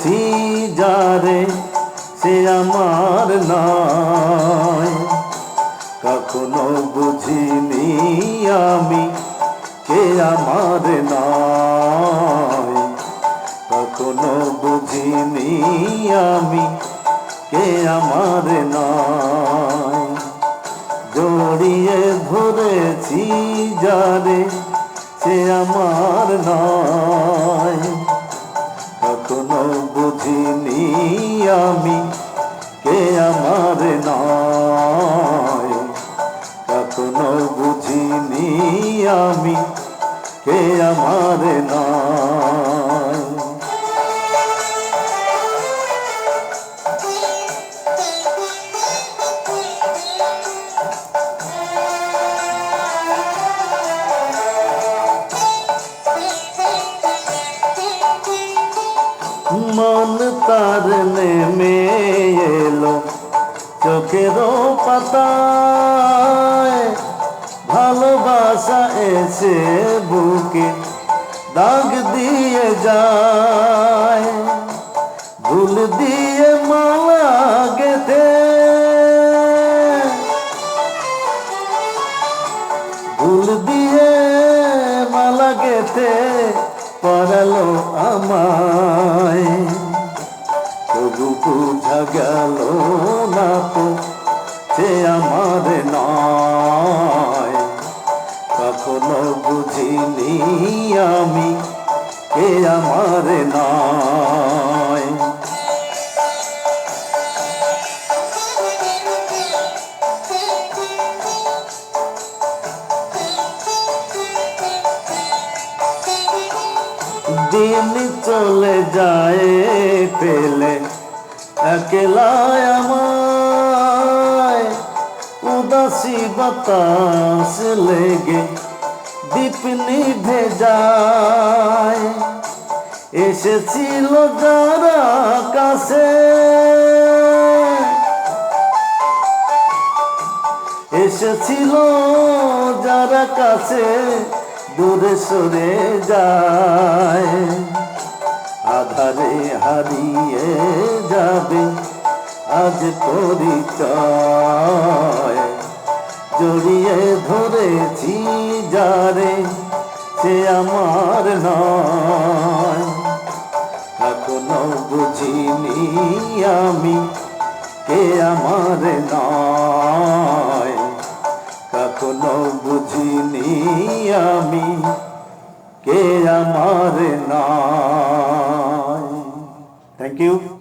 ধরেছি যারে সে আমার নয়। কখনো বুঝিনি আমি কে আমার নয়। কখনো বুঝিনি আমি কে আমার নয়। জড়িয়ে ধরেছি যারে সে আমার নয়। কখনো বুঝিনি আমি কে আমার নয়। কখনো বুঝিনি আমি কে আমার নয়। মন তার নেমে এলো চোখেরও পাতায়। ভালোবাসা এসে বুকে দাগ দিয়ে যায়। ভুল দিয়ে মালা গেঁথে, ভুল দিয়ে মালা গেঁথে পরালো আমায়। তবু বুঝা গেল না তো সে আমার নয়। কখনো বুঝিনি আমি কে আমার নয়। দিন চলে যায় ফেলে একলা আমায়। উদাসী বাতাস লেগে দীপ নিভে যায়। এসেছিল যারা কাছে, এসেছিল যারা কাছে দূরে সরে যায়। আধারে হারিয়ে যাবে আজ পরিচয়। জড়িয়ে ধরেছি যারে সে আমার নয়। এখনো বুঝিনি আমি কে আমার নয়। কখনো বুঝিনি আমি কে আমার নয়। Thank you.